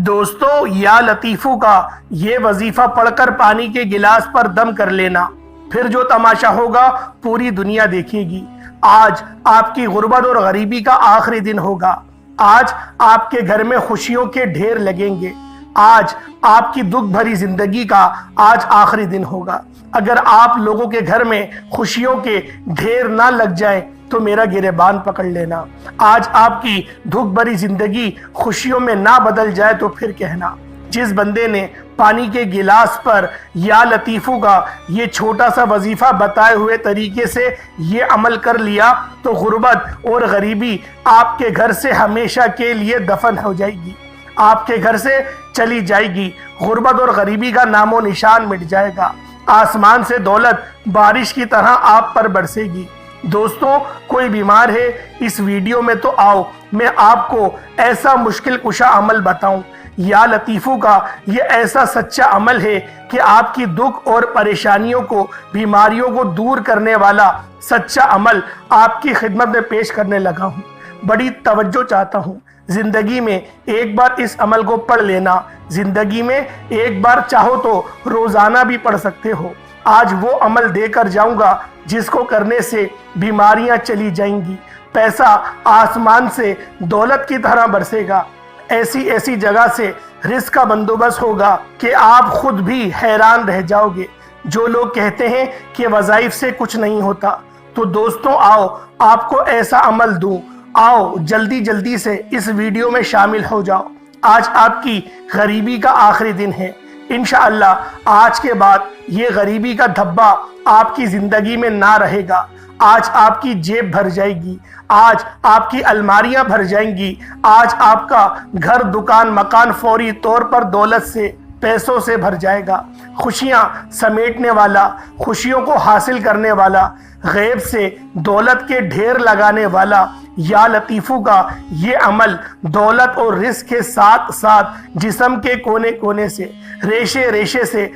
دوستو یا لطیفو کا یہ وظیفہ پڑھ کر پانی کے گلاس پر دم کر لینا، پھر جو تماشا ہوگا پوری دنیا دیکھے گی۔ آج آپ کی غربت اور غریبی کا آخری دن ہوگا۔ آج آپ کے گھر میں خوشیوں کے ڈھیر لگیں گے۔ آج آپ کی دکھ بھری زندگی کا آج آخری دن ہوگا۔ اگر آپ لوگوں کے گھر میں خوشیوں کے ڈھیر نہ لگ جائیں تو میرا گریبان پکڑ لینا۔ آج آپ کی دکھ بھری زندگی خوشیوں میں نہ بدل جائے تو پھر کہنا۔ جس بندے نے پانی کے گلاس پر یا لطیفو کا یہ چھوٹا سا وظیفہ بتائے ہوئے طریقے سے یہ عمل کر لیا تو غربت اور غریبی آپ کے گھر سے ہمیشہ کے لیے دفن ہو جائے گی، آپ کے گھر سے چلی جائے گی۔ غربت اور غریبی کا نام و نشان مٹ جائے گا۔ آسمان سے دولت بارش کی طرح آپ پر برسے گی۔ دوستوں، کوئی بیمار ہے اس ویڈیو میں تو آؤ میں آپ کو ایسا مشکل کشا عمل بتاؤں۔ یا لطیفو کا یہ ایسا سچا عمل ہے کہ آپ کی دکھ اور پریشانیوں کو، بیماریوں کو دور کرنے والا سچا عمل آپ کی خدمت میں پیش کرنے لگا ہوں۔ بڑی توجہ چاہتا ہوں۔ زندگی میں ایک بار اس عمل کو پڑھ لینا، زندگی میں ایک بار چاہو تو روزانہ بھی پڑھ سکتے ہو۔ آج وہ عمل دے کر جاؤں گا جس کو کرنے سے بیماریاں چلی جائیں گی، پیسہ آسمان سے دولت کی طرح برسے گا، ایسی جگہ سے رزق کا بندوبست ہوگا کہ آپ خود بھی حیران رہ جاؤ گے۔ جو لوگ کہتے ہیں کہ وظائف سے کچھ نہیں ہوتا، تو دوستوں آؤ آپ کو ایسا عمل دوں۔ آؤ جلدی سے اس ویڈیو میں شامل ہو جاؤ۔ آج آپ کی غریبی کا آخری دن ہے۔ انشاءاللہ آج کے بعد یہ غریبی کا دھبا آپ کی زندگی میں نہ رہے گا۔ آج آپ کی جیب بھر جائے گی، آج آپ کی الماریاں بھر جائیں گی، آج آپ کا گھر، دکان، مکان فوری طور پر دولت سے، پیسوں سے بھر جائے گا۔ خوشیاں سمیٹنے والا، خوشیوں کو حاصل کرنے والا، غیب سے دولت کے ڈھیر لگانے والا یا لطیفو کا یہ عمل دولت اور رزق کے ساتھ ساتھ جسم کے کونے کونے سے، ریشے سے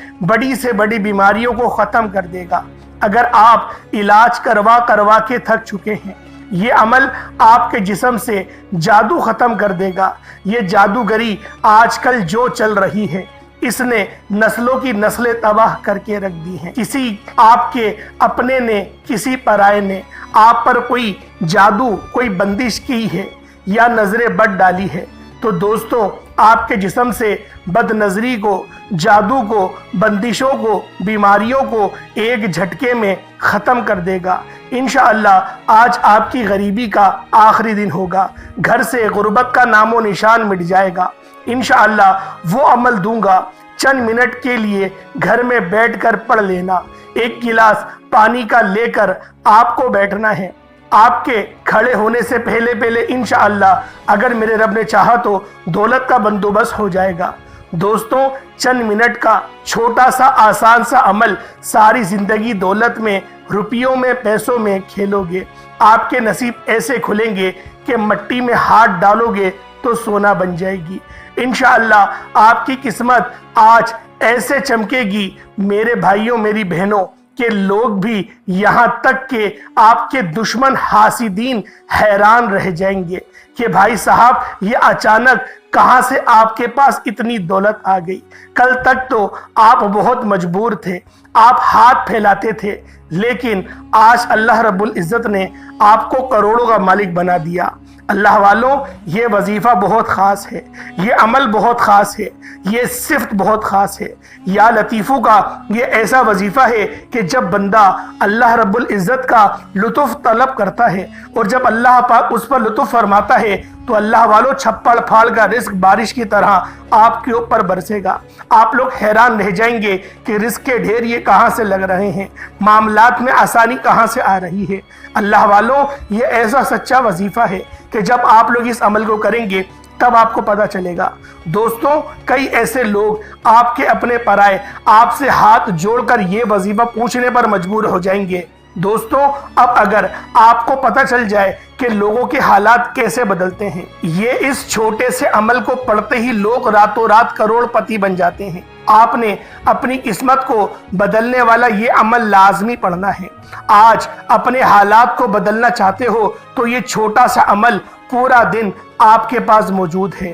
بڑی بیماریوں کو ختم کر دے گا۔ اگر آپ علاج کروا کے تھک چکے ہیں، یہ عمل آپ کے جسم سے جادو ختم کر دے گا۔ یہ جادوگری آج کل جو چل رہی ہے، اس نے نسلوں کی نسلیں تباہ کر کے رکھ دی ہیں۔ کسی آپ کے اپنے نے، کسی پرائے نے آپ پر کوئی جادو، کوئی بندش کی ہے یا نظر بد ڈالی ہے تو دوستوں آپ کے جسم سے بد نظری کو، جادو کو، بندشوں کو، بیماریوں کو ایک جھٹکے میں ختم کر دے گا۔ انشاءاللہ آج آپ کی غریبی کا آخری دن ہوگا۔ گھر سے غربت کا نام و نشان مٹ جائے گا۔ انشاءاللہ وہ عمل دوں گا، چند منٹ کے لیے گھر میں بیٹھ کر پڑھ لینا۔ ایک گلاس پانی کا لے کر آپ کو بیٹھنا ہے۔ آپ کے کھڑے ہونے سے پہلے انشاءاللہ اگر میرے رب نے چاہا تو دولت کا بندوبست ہو جائے گا۔ دوستوں، چند منٹ کا چھوٹا سا آسان سا عمل ساری زندگی دولت میں، روپیوں میں، پیسوں میں کھیلو گے۔ آپ کے نصیب ایسے کھلیں گے کہ مٹی میں ہاتھ ڈالو گے تو سونا بن جائے گی۔ انشاءاللہ آپ کی قسمت آج ایسے چمکے گی میرے بھائیوں، میری بہنوں، کہ لوگ بھی یہاں تک کہ آپ کے دشمن حاسدین حیران رہ جائیں گے کہ بھائی صاحب یہ اچانک کہاں سے آپ کے پاس اتنی دولت آ گئی۔ کل تک تو آپ بہت مجبور تھے، آپ ہاتھ پھیلاتے تھے، لیکن آج اللہ رب العزت نے آپ کو کروڑوں کا مالک بنا دیا۔ اللہ والوں، یہ وظیفہ بہت خاص ہے، یہ عمل بہت خاص ہے، یہ صفت بہت خاص ہے۔ یا لطیفو کا یہ ایسا وظیفہ ہے کہ جب بندہ اللہ رب العزت کا لطف طلب کرتا ہے اور جب اللہ پاک اس پر لطف فرماتا ہے تو اللہ والوں چھپڑ پھاڑ کا رزق بارش کی طرح آپ کے اوپر برسے گا۔ آپ لوگ حیران رہ جائیں گے کہ رزق کے ڈھیر یہ کہاں سے لگ رہے ہیں، معاملات میں آسانی کہاں سے آ رہی ہے۔ اللہ والوں، یہ ایسا سچا وظیفہ ہے کہ جب آپ لوگ اس عمل کو کریں گے تب آپ کو پتہ چلے گا۔ دوستوں، کئی ایسے لوگ آپ کے اپنے پرائے آپ سے ہاتھ جوڑ کر یہ وظیفہ پوچھنے پر مجبور ہو جائیں گے۔ دوستوں، اب اگر آپ کو پتہ چل جائے کہ لوگوں کے حالات کیسے بدلتے ہیں، یہ اس چھوٹے سے عمل کو پڑھتے ہی لوگ راتوں رات کروڑ پتی بن جاتے ہیں، آپ نے اپنی قسمت کو بدلنے والا یہ عمل لازمی پڑھنا ہے۔ آج اپنے حالات کو بدلنا چاہتے ہو تو یہ چھوٹا سا عمل پورا دن آپ کے پاس موجود ہے۔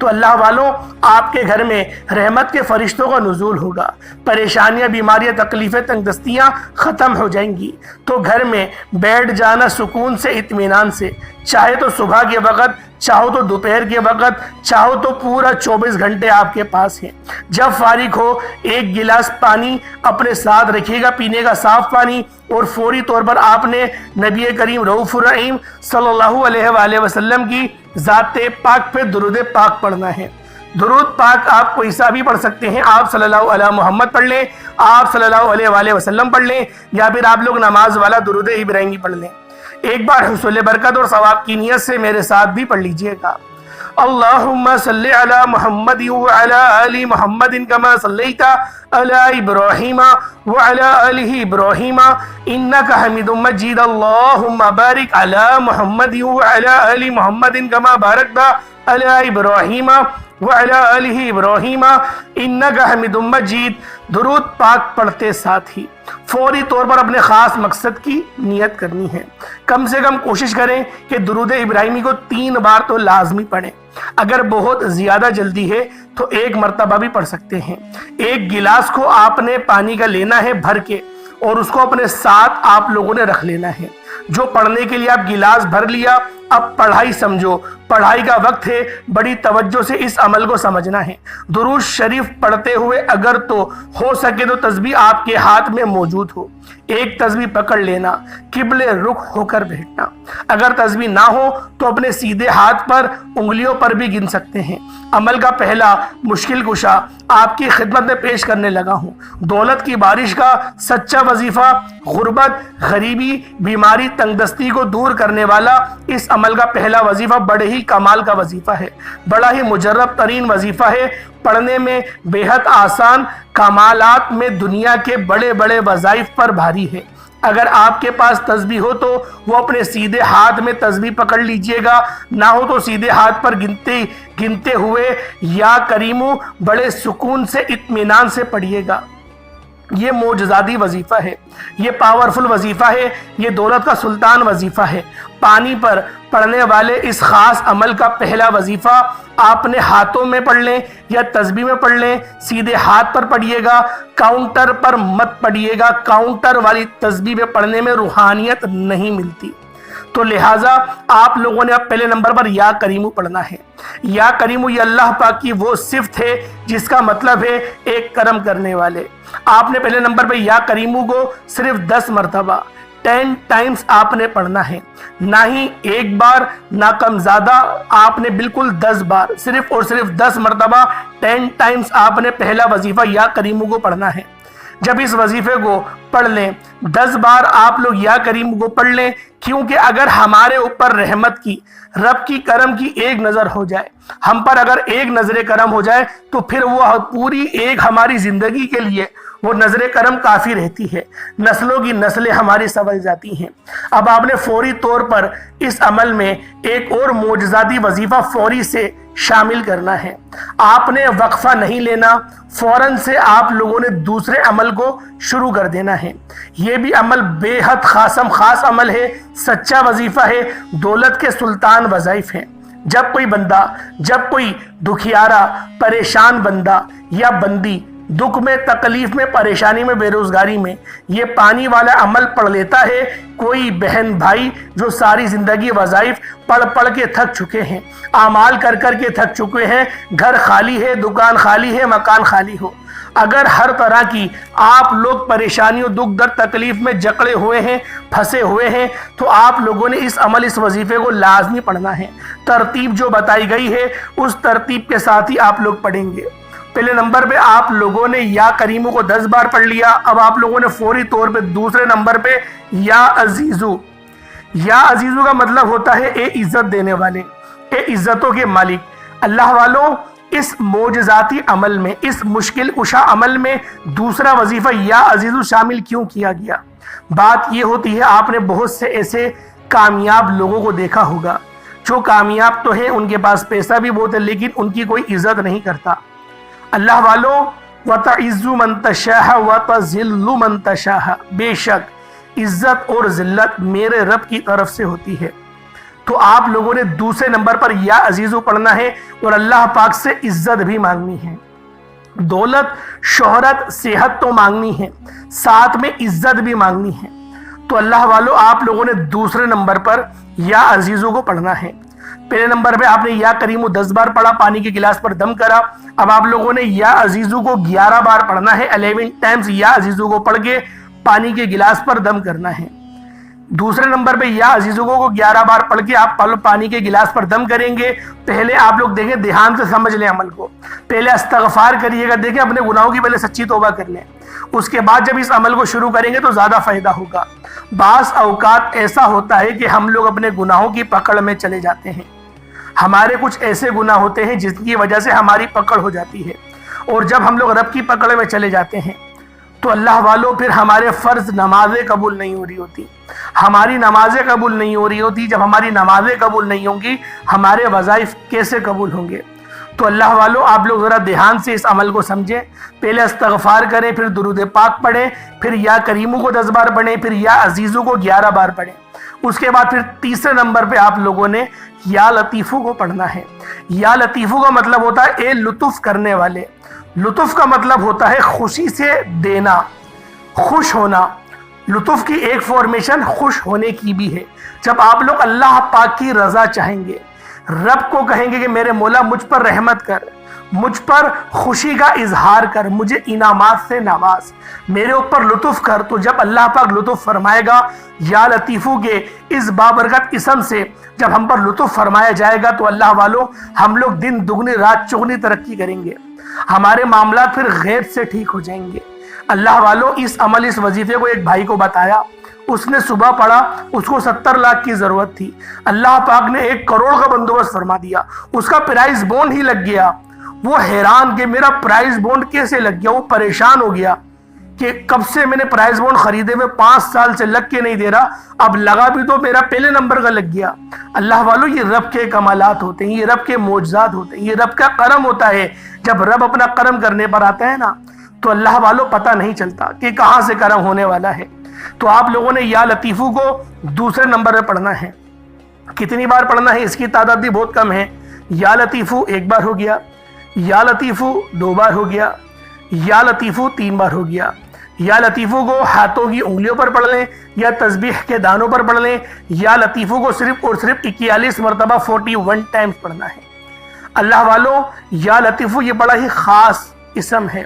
تو اللہ والوں آپ کے گھر میں رحمت کے فرشتوں کا نزول ہوگا، پریشانیاں، بیماریاں، تکلیفیں، تنگ دستیاں ختم ہو جائیں گی۔ تو گھر میں بیٹھ جانا سکون سے، اطمینان سے، چاہے تو صبح کے وقت، چاہو تو دوپہر کے وقت، چاہو تو پورا 24 گھنٹے آپ کے پاس ہے۔ جب فارغ ہو ایک گلاس پانی اپنے ساتھ رکھیے گا، پینے کا صاف پانی، اور فوری طور پر آپ نے نبی کریم رؤوف الرحیم صلی اللہ علیہ وآلہ وسلم کی ذات پاک پہ درود پاک پڑھنا ہے۔ درود پاک آپ کوئی سا بھی پڑھ سکتے ہیں، آپ صلی اللہ علیہ محمد پڑھ لیں، آپ صلی اللہ علیہ وآلہ وسلم پڑھ لیں، یا پھر آپ لوگ نماز والا درود ابراہیمی پڑھ لیں۔ ایک بار حصول برکت اور ثواب کی نیت سے میرے ساتھ بھی پڑھ لیجئے گا۔ اللہم صلی علی محمد وعلی آل محمد کما صلیت علی ابراہیم وعلی آل ابراہیم انکا حمید مجید۔ اللہم بارک علی محمد وعلی آل محمد کما بارکت علی ابراہیم وعلی آل ابراہیم انکا حمید مجید۔ درود پاک پڑھتے ساتھ ہی فوری طور پر اپنے خاص مقصد کی نیت کرنی ہے۔ کم سے کم کوشش کریں کہ درود ابراہیمی کو 3 بار تو لازمی پڑھیں۔ اگر بہت زیادہ جلدی ہے تو 1 مرتبہ بھی پڑھ سکتے ہیں۔ ایک گلاس کو آپ نے پانی کا لینا ہے بھر کے، اور اس کو اپنے ساتھ آپ لوگوں نے رکھ لینا ہے۔ جو پڑھنے کے لیے آپ گلاس بھر لیا، اب پڑھائی سمجھو، پڑھائی کا وقت ہے، بڑی توجہ سے اس عمل کو سمجھنا ہے۔ درود شریف پڑھتے ہوئے اگر تو ہو سکے تو تسبیح آپ کے ہاتھ میں موجود ہو، ایک تسبیح پکڑ لینا، قبلے رخ ہو کر بیٹھنا۔ اگر تسبیح نہ ہو تو اپنے سیدھے ہاتھ پر انگلیوں پر بھی گن سکتے ہیں۔ عمل کا پہلا مشکل کشا آپ کی خدمت میں پیش کرنے لگا ہوں۔ دولت کی بارش کا سچا وظیفہ، غربت، غریبی، بیماری، تنگ دستی کو دور کرنے والا اس عمل کا پہلا وظیفہ بڑے ہی کمال کا وظیفہ ہے، بڑا ہی مجرب ترین وظیفہ ہے، پڑھنے میں بے حد آسان، کمالات میں دنیا کے بڑے بڑے وظائف پر بھاری ہے۔ اگر آپ کے پاس تسبیح ہو تو وہ اپنے سیدھے ہاتھ میں تسبیح پکڑ لیجئے گا، نہ ہو تو سیدھے ہاتھ پر گنتے ہوئے یا کریمو بڑے سکون سے، اطمینان سے پڑھیے گا۔ یہ معجزاتی وظیفہ ہے، یہ پاورفل وظیفہ ہے، یہ دولت کا سلطان وظیفہ ہے۔ پانی پر پڑھنے والے اس خاص عمل کا پہلا وظیفہ آپ نے ہاتھوں میں پڑھ لیں یا تسبیح میں پڑھ لیں، سیدھے ہاتھ پر پڑھیے گا، کاؤنٹر پر مت پڑھیے گا۔ کاؤنٹر والی تسبیح میں پڑھنے میں روحانیت نہیں ملتی، تو لہٰذا آپ لوگوں نے اب پہلے نمبر پر یا کریمو پڑھنا ہے۔ یا کریمو یہ اللہ پاک کی وہ صفت ہے جس کا مطلب ہے ایک کرم کرنے والے۔ آپ نے پہلے نمبر پہ یا کریمو کو صرف 10 مرتبہ 10 ٹائمز آپ نے پڑھنا ہے، نہ ہی 1 بار، نہ کم زیادہ، آپ نے بالکل 10 بار، صرف اور صرف 10 مرتبہ 10 ٹائمز آپ نے پہلا وظیفہ یا کریمو کو پڑھنا ہے۔ جب اس وظیفے کو پڑھ لیں 10 بار آپ لوگ یا کریم کو پڑھ لیں، کیونکہ اگر ہمارے اوپر رحمت کی، رب کی کرم کی ایک نظر ہو جائے، ہم پر اگر ایک نظر کرم ہو جائے تو پھر وہ پوری ایک ہماری زندگی کے لیے وہ نظر کرم کافی رہتی ہے، نسلوں کی نسلیں ہماری سنبھل جاتی ہیں۔ اب آپ نے فوری طور پر اس عمل میں ایک اور معجزاتی وظیفہ فوری سے شامل کرنا ہے۔ آپ نے وقفہ نہیں لینا، فوراً سے آپ لوگوں نے دوسرے عمل کو شروع کر دینا ہے۔ یہ بھی عمل بے حد خاص عمل ہے، سچا وظیفہ ہے، دولت کے سلطان وظائف ہیں۔ جب کوئی بندہ، جب کوئی دکھیارا، پریشان بندہ یا بندی دکھ میں، تکلیف میں، پریشانی میں، بے روزگاری میں یہ پانی والا عمل پڑھ لیتا ہے، کوئی بہن بھائی جو ساری زندگی وظائف پڑھ کے تھک چکے ہیں، اعمال کر کے تھک چکے ہیں، گھر خالی ہے، دکان خالی ہے، مکان خالی ہو، اگر ہر طرح کی آپ لوگ پریشانیوں، دکھ درد، تکلیف میں جکڑے ہوئے ہیں، پھنسے ہوئے ہیں، تو آپ لوگوں نے اس عمل، اس وظیفے کو لازمی پڑھنا ہے۔ ترتیب جو بتائی گئی ہے اس ترتیب کے ساتھ ہی آپ لوگ پڑھیں گے۔ پہلے نمبر پہ آپ لوگوں نے یا کریمو کو 10 بار پڑھ لیا، اب آپ لوگوں نے فوری طور پہ دوسرے نمبر پہ یا عزیزو۔ یا عزیزو کا مطلب ہوتا ہے اے عزت دینے والے، اے عزتوں کے مالک۔ اللہ والوں، اس معجزاتی عمل میں، اس مشکل کشا عمل میں دوسرا وظیفہ یا عزیزو شامل کیوں کیا گیا؟ بات یہ ہوتی ہے، آپ نے بہت سے ایسے کامیاب لوگوں کو دیکھا ہوگا جو کامیاب تو ہیں، ان کے پاس پیسہ بھی بہت ہے، لیکن ان کی کوئی عزت نہیں کرتا۔ اللہ والوں، وَتَعِزُّ مَن تَشَاءُ وَتَذِلُّ مَن تَشَاءُ، بے شک عزت اور ذلت میرے رب کی طرف سے ہوتی ہے۔ تو آپ لوگوں نے دوسرے نمبر پر یا عزیزو پڑھنا ہے اور اللہ پاک سے عزت بھی مانگنی ہے، دولت، شہرت، صحت تو مانگنی ہے، ساتھ میں عزت بھی مانگنی ہے۔ تو اللہ والو آپ لوگوں نے دوسرے نمبر پر یا عزیزو کو پڑھنا ہے۔ پہلے نمبر پہ آپ نے یا کریمو 10 بار پڑھا، پانی کے گلاس پر دم کرا۔ اب آپ لوگوں نے یا عزیزو کو 11 بار پڑھنا ہے، 11 ٹائمز یا عزیزو کو پڑھ کے پانی کے گلاس پر دم کرنا ہے۔ دوسرے نمبر پہ یا عزیزو کو 11 بار پڑھ کے آپ پانی کے گلاس پر دم کریں گے۔ پہلے آپ لوگ دیکھیں، دھیان سے سمجھ لیں عمل کو، پہلے استغفار کریے گا، دیکھیں اپنے گناہوں کی پہلے سچی توبہ کر لیں، اس کے بعد جب اس عمل کو شروع کریں گے تو زیادہ فائدہ ہوگا۔ بعض اوقات ایسا ہوتا ہے کہ ہم لوگ اپنے گناہوں کی پکڑ میں چلے جاتے ہیں، ہمارے کچھ ایسے گناہ ہوتے ہیں جس کی وجہ سے ہماری پکڑ ہو جاتی ہے، اور جب ہم لوگ رب کی پکڑ میں چلے جاتے ہیں تو اللہ والوں پھر ہمارے فرض نمازیں قبول نہیں ہو رہی ہوتی، ہماری نمازیں قبول نہیں ہو رہی ہوتی۔ جب ہماری نمازیں قبول نہیں ہوں گی، ہمارے وظائف کیسے قبول ہوں گے؟ تو اللہ والوں آپ لوگ ذرا دھیان سے اس عمل کو سمجھیں، پہلے استغفار کریں، پھر درود پاک پڑھیں، پھر یا کریمو کو 10 بار پڑھیں، پھر یا عزیزو کو 11 بار پڑھیں۔ اس کے بعد پھر تیسرے نمبر پہ آپ لوگوں نے یا لطیفو کو پڑھنا ہے۔ یا لطیفو کا مطلب ہوتا ہے اے لطف کرنے والے۔ لطف کا مطلب ہوتا ہے خوشی سے دینا، خوش ہونا۔ لطف کی ایک فارمیشن خوش ہونے کی بھی ہے۔ جب آپ لوگ اللہ پاک کی رضا چاہیں گے، رب کو کہیں گے کہ میرے مولا مجھ پر رحمت کر، مجھ پر خوشی کا اظہار کر، مجھے انعامات سے نواز، میرے اوپر لطف کر، تو جب اللہ پاک لطف فرمائے گا، یا لطیفو کے اس بابرکت اسم سے جب ہم پر لطف فرمایا جائے گا تو اللہ والوں ہم لوگ دن دگنی رات چگنی ترقی کریں گے، ہمارے معاملات پھر غیر سے ٹھیک ہو جائیں گے۔ اللہ والوں اس عمل، اس وظیفے کو ایک بھائی کو بتایا، اس نے صبح پڑھا، اس کو 70 لاکھ کی ضرورت تھی، اللہ پاک نے 1 کروڑ کا بندوبست فرما دیا، اس کا پرائز بونڈ ہی لگ گیا۔ وہ حیران کہ میرا پرائز بونڈ کیسے لگ گیا، وہ پریشان ہو گیا کہ کب سے میں نے پرائز بونڈ خریدے میں 5 سال سے لگ کے نہیں دے رہا، اب لگا بھی تو میرا پہلے نمبر کا لگ گیا۔ اللہ والوں یہ رب کے کمالات ہوتے ہیں، یہ رب کے معجزات ہوتے ہیں، یہ رب کا کرم ہوتا ہے۔ جب رب اپنا کرم کرنے پر آتا ہے نا تو اللہ والوں پتہ نہیں چلتا کہ کہاں سے کرم ہونے والا ہے۔ تو آپ لوگوں نے یا لطیفو کو دوسرے نمبر پہ پڑھنا ہے۔ کتنی بار پڑھنا ہے اس کی تعداد بھی بہت کم ہے۔ یا لطیفو 1 بار ہو گیا، یا لطیفو 2 بار ہو گیا، یا لطیفو 3 بار ہو گیا۔ یا لطیفو کو ہاتھوں کی انگلیوں پر پڑھ لیں یا تسبیح کے دانوں پر پڑھ لیں۔ یا لطیفو کو صرف اور صرف 41 مرتبہ 41 ٹائمز پڑھنا ہے۔ اللہ والوں یا لطیفو یہ بڑا ہی خاص اسم ہے،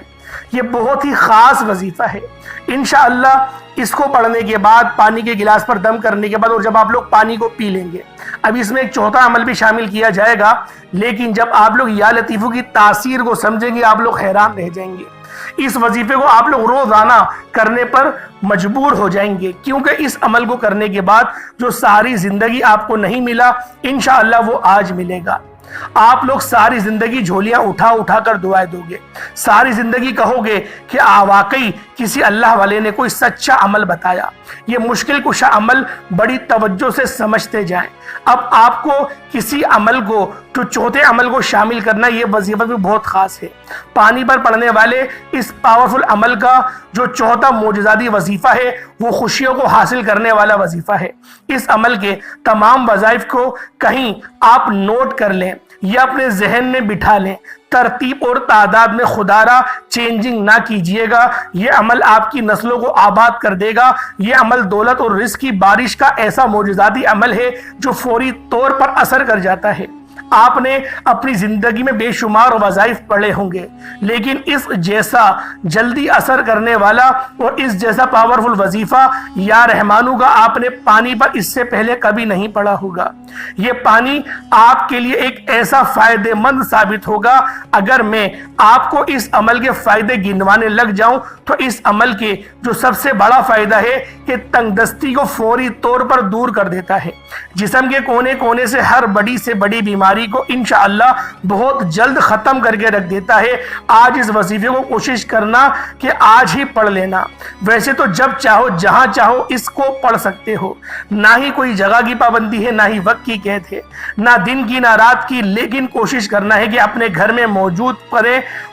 یہ بہت ہی خاص وظیفہ ہے۔ انشاءاللہ اس کو پڑھنے کے بعد، پانی کے گلاس پر دم کرنے کے بعد، اور جب آپ لوگ پانی کو پی لیں گے، اب اس میں ایک چوتھا عمل بھی شامل کیا جائے گا، لیکن جب آپ لوگ یا لطیفو کی تاثیر کو سمجھیں گے آپ لوگ حیران رہ جائیں گے۔ اس وظیفے کو آپ لوگ روزانہ کرنے پر مجبور ہو جائیں گے، کیونکہ اس عمل کو کرنے کے بعد جو ساری زندگی آپ کو نہیں ملا انشاءاللہ وہ آج ملے گا۔ آپ لوگ ساری زندگی جھولیاں اٹھا اٹھا کر دعائیں دو گے، ساری زندگی کہو گے کہ واقعی کسی اللہ والے نے کوئی سچا عمل بتایا، یہ مشکل کشا عمل بڑی توجہ سے سمجھتے جائیں۔ اب آپ کو کسی عمل کو، جو چوتھے عمل کو شامل کرنا، یہ وظیفہ بھی بہت خاص ہے۔ پانی پر پڑھنے والے اس پاورفل عمل کا جو چوتھا معجزاتی وظیفہ ہے وہ خوشیوں کو حاصل کرنے والا وظیفہ ہے۔ اس عمل کے تمام وظائف کو کہیں آپ نوٹ کر لیں یا اپنے ذہن میں بٹھا لیں، ترتیب اور تعداد میں خدا را چینجنگ نہ کیجئے گا۔ یہ عمل آپ کی نسلوں کو آباد کر دے گا۔ یہ عمل دولت اور رزق کی بارش کا ایسا معجزاتی عمل ہے جو فوری طور پر اثر کر جاتا ہے۔ آپ نے اپنی زندگی میں بے شمار وظائف پڑھے ہوں گے، لیکن اس جیسا جلدی اثر کرنے والا اور اس جیسا پاورفل وظیفہ یا رحمانو کا آپ نے پانی پر اس سے پہلے کبھی نہیں پڑھا ہوگا۔ یہ پانی آپ کے لیے ایک ایسا فائدہ مند ثابت ہوگا۔ اگر میں آپ کو اس عمل کے فائدے گنوانے لگ جاؤں تو اس عمل کے جو سب سے بڑا فائدہ ہے کہ تنگ دستی کو فوری طور پر دور کر دیتا ہے۔ جسم کے کونے کونے سے ہر بڑی سے بڑی بیماری کو انشاءاللہ بہت جلد ختم کر کے رکھ دیتا ہے۔ آج اس وظیفے کو کوشش کرنا کہ آج ہی پڑھ لینا۔ ویسے تو جب چاہو جہاں چاہو اس کو پڑھ سکتے ہو، نہ ہی کوئی جگہ کی پابندی ہے، نہ ہی وقت کی قید ہے، نہ دن کی نہ رات کی، لیکن کوشش کرنا ہے کہ اپنے گھر میں موجود پڑھیں۔